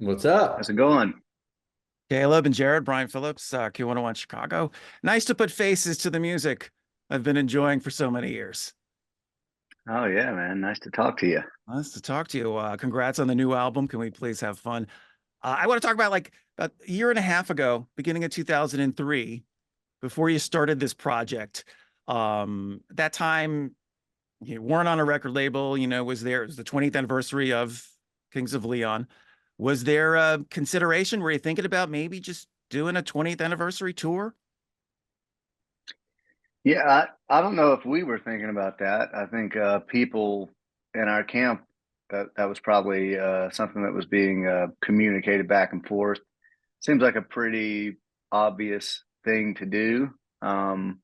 What's How's up? it going? Caleb and Jared, Brian Phillips, Q101 Chicago. Nice to put faces to the music I've been enjoying for so many years. Oh yeah, man. Nice to talk to you. Nice to talk to you. Congrats on the new album. Can we please have fun? I want to talk about like about a year and a half ago, beginning of 2003, before you started this project. That time you weren't on a record label, it was the 20th anniversary of Kings of Leon. Was there a consideration? Were you thinking about maybe just doing a 20th anniversary tour? Yeah, I don't know if we were thinking about that. I think people in our camp that was probably something that was being communicated back and forth. Seems like a pretty obvious thing to do. Um,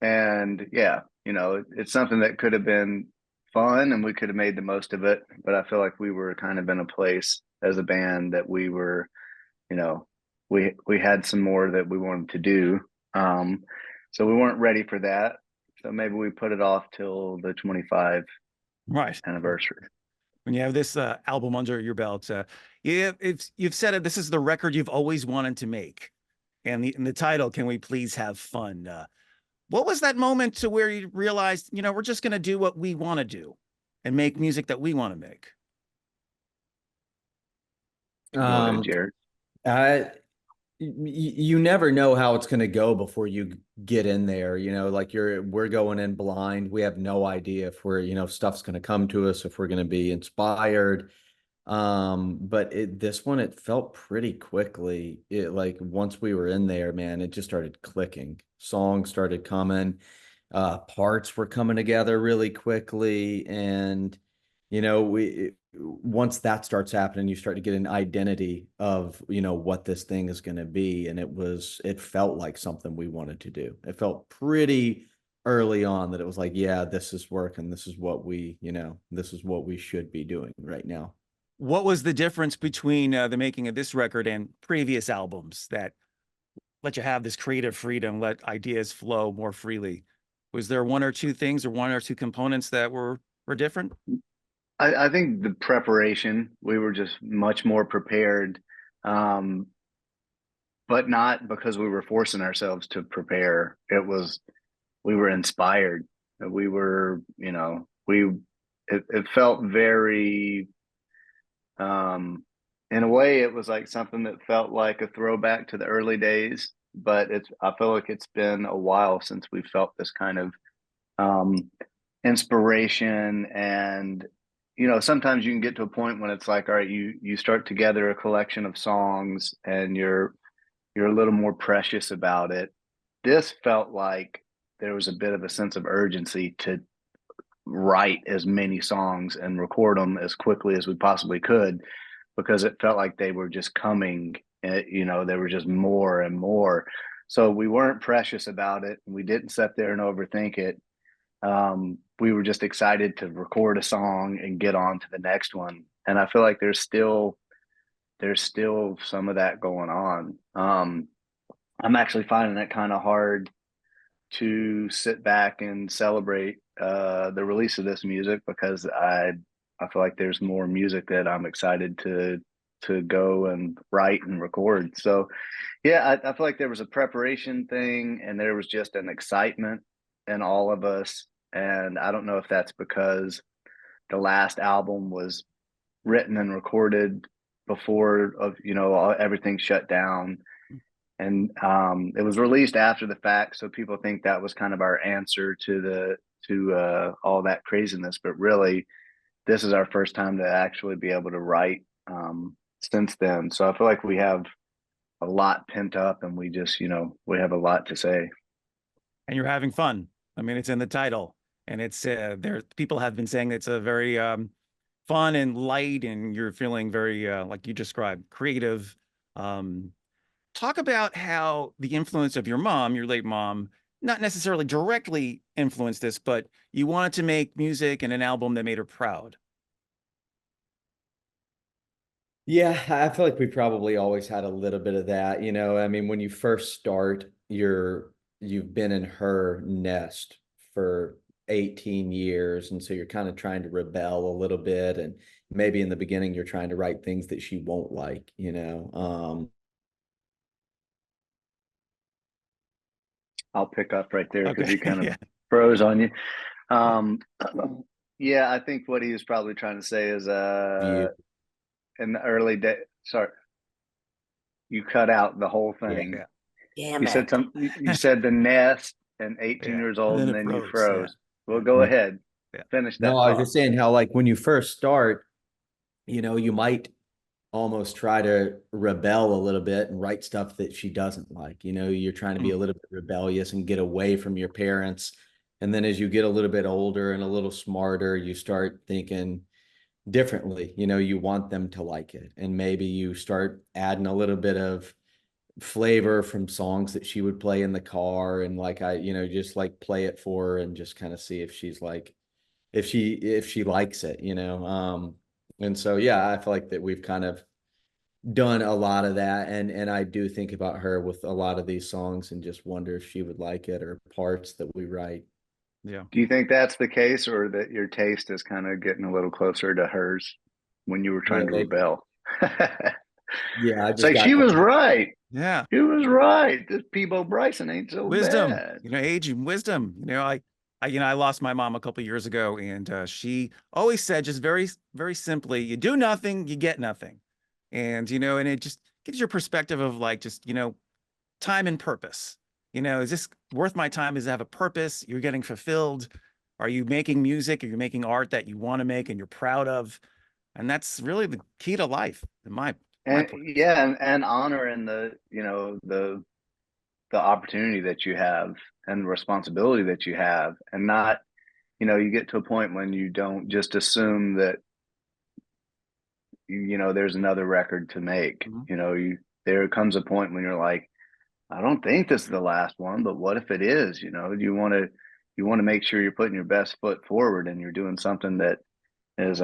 and yeah, it's something that could have been fun and we could have made the most of it. But I feel like we were kind of in a place as a band that we were you know, we had some more that we wanted to do. So we weren't ready for that. So maybe we put it off till the 25 Right. anniversary. When you have this album under your belt, you've said it. This is the record you've always wanted to make, and the title, "Can We Please Have Fun?" What was that moment to where you realized, we're just going to do what we want to do, and make music that we want to make? Go ahead, Um, Jared. I you never know how it's going to go before you get in there, like we're going in blind. We have no idea if stuff's going to come to us, if we're going to be inspired. But this one, it felt pretty quickly. It like once we were in there, man, it just started clicking. Songs started coming, parts were coming together really quickly. And, once that starts happening, you start to get an identity of, what this thing is going to be. And it felt like something we wanted to do. It felt pretty early on that it was like, yeah, this is working. This is what this is what we should be doing right now. What was the difference between the making of this record and previous albums that let you have this creative freedom, let ideas flow more freely? Was there one or two things or one or two components that were different? I think the preparation, we were just much more prepared, um, but not because we were forcing ourselves to prepare. We were inspired. We were, it felt very in a way, it was like something that felt like a throwback to the early days, but I feel like it's been a while since we felt this kind of um, inspiration. And, sometimes you can get to a point when it's like, all right, you start together a collection of songs and you're a little more precious about it. This felt like there was a bit of a sense of urgency to write as many songs and record them as quickly as we possibly could because it felt like they were just coming, they were just more and more. So we weren't precious about it. We didn't sit there and overthink it. We were just excited to record a song and get on to the next one. And I feel like there's still some of that going on. I'm actually finding it kind of hard to sit back and celebrate the release of this music because I feel like there's more music that I'm excited to go and write and record. So yeah, I feel like there was a preparation thing and there was just an excitement in all of us. And I don't know if that's because the last album was written and recorded before of everything shut down and it was released after the fact, so people think that was kind of our answer to all that craziness. But really, this is our first time to actually be able to write since then. So I feel like we have a lot pent up, and we just we have a lot to say. And you're having fun. I mean, it's in the title, and it's there. People have been saying it's a very fun and light, and you're feeling very like you described, creative. Um, Talk about how the influence of your mom, your late mom, not necessarily directly influenced this, but you wanted to make music and an album that made her proud. Yeah, I feel like we probably always had a little bit of that, I mean, when you first start, you've been in her nest for 18 years. And so you're kind of trying to rebel a little bit. And maybe in the beginning, you're trying to write things that she won't like, you know? I'll pick up right there because Okay. you kind of Yeah. froze on you. Yeah, I think what he was probably trying to say is You, in the early day. Sorry, you cut out the whole yeah. thing. Damn You said it. some. You said the nest and 18 Yeah. years And old, then and it then you froze. Yeah. froze. Well, Yeah. go Yeah. ahead. Yeah. Finish No, that I was thought. just saying how, like, when you first start, you know, you might almost try to rebel a little bit and write stuff that she doesn't like. You know, you're trying to be a little bit rebellious and get away from your parents. And then as you get a little bit older and a little smarter, you start thinking differently. You know, you want them to like it. And maybe you start adding a little bit of flavor from songs that she would play in the car. And like, you know, just like play it for her and just kind of see if she's like, if she likes it, you know. And so yeah, I feel like that we've kind of done a lot of that, and I do think about her with a lot of these songs and just wonder if she would like it or parts that we write. Yeah. Do you think that's the case, or that your taste is kind of getting a little closer to hers when you were trying to Maybe. rebel? Yeah, I It's just like got she was right. Yeah. She was right. This Peebo Bryson ain't so Wisdom, bad. age and wisdom. I lost my mom a couple years ago, and she always said, just very, very simply, you do nothing, you get nothing. And, and it just gives you a perspective of like, just, time and purpose. Is this worth my time? Does it have a purpose? You're getting fulfilled. Are you making music? Are you making art that you want to make and you're proud of? And that's really the key to life, in my And point. yeah, and honoring the opportunity that you have and the responsibility that you have, and not, you get to a point when you don't just assume that there's another record to make. Mhm. There comes a point when you're like, I don't think this is the last one, but what if it is? You want to make sure you're putting your best foot forward and you're doing something that is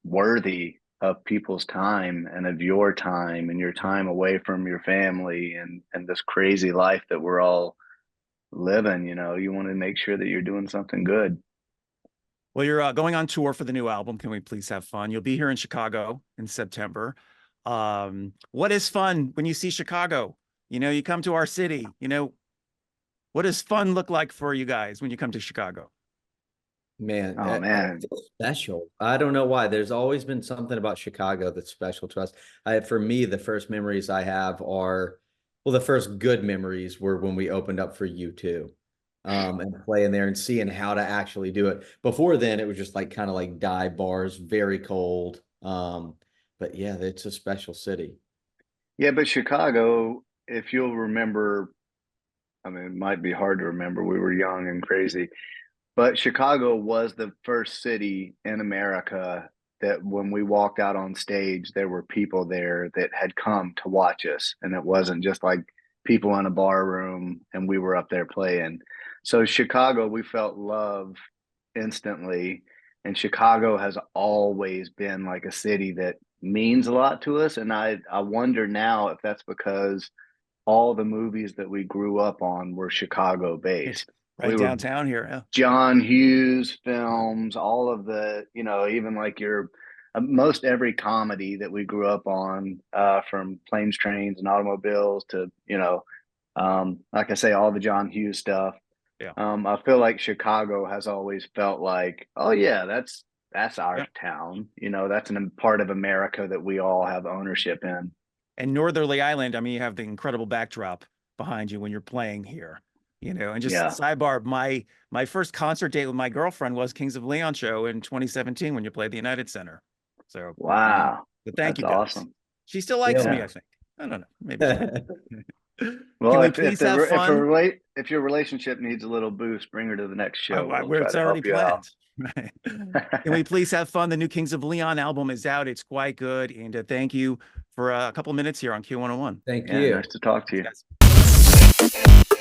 worthy of people's time and of your time and your time away from your family and this crazy life that we're all living. You want to make sure that you're doing something good. Well, you're going on tour for the new album. Can we please have fun? You'll be here in Chicago in September. What is fun when you see Chicago? You come to our city. What does fun look like for you guys when you come to Chicago? Man, Oh man. feels special. I don't know why. There's always been something about Chicago that's special to us. For me, the first memories I have are, well, the first good memories were when we opened up for U2, and playing there and seeing how to actually do it. Before then, it was just like kind of like dive bars, very cold. But yeah, it's a special city. Yeah, but Chicago, if you'll remember, I mean, it might be hard to remember. We were young and crazy. But Chicago was the first city in America that when we walked out on stage, there were people there that had come to watch us. And it wasn't just like people in a bar room and we were up there playing. So, Chicago, we felt love instantly. And Chicago has always been like a city that means a lot to us. And I wonder now if that's because all the movies that we grew up on were Chicago It's based. right We were downtown here. Yeah. John Hughes films, all of the, even like your most every comedy that we grew up on, from Planes, Trains, and Automobiles to, like I say, all the John Hughes stuff. Yeah. I feel like Chicago has always felt like, oh yeah, that's our Yeah. town. That's a part of America that we all have ownership in. And Northerly Island, I mean, you have the incredible backdrop behind you when you're playing here, and just Yeah. sidebar, my first concert date with my girlfriend was Kings of Leon show in 2017 when you played the United Center. So, Wow. but thank That's you guys. awesome. She still likes me, Yeah. I think. I don't know. Maybe. Well, Can we if please have fun? if your relationship needs a little boost, bring her to the next show. We'll Where try it's to already help you out. planned. Right. Can we please have fun? The new Kings of Leon album is out. It's quite good. And thank you for a couple minutes here on Q101. Thank Yeah, you. nice to talk to you. Thanks, guys.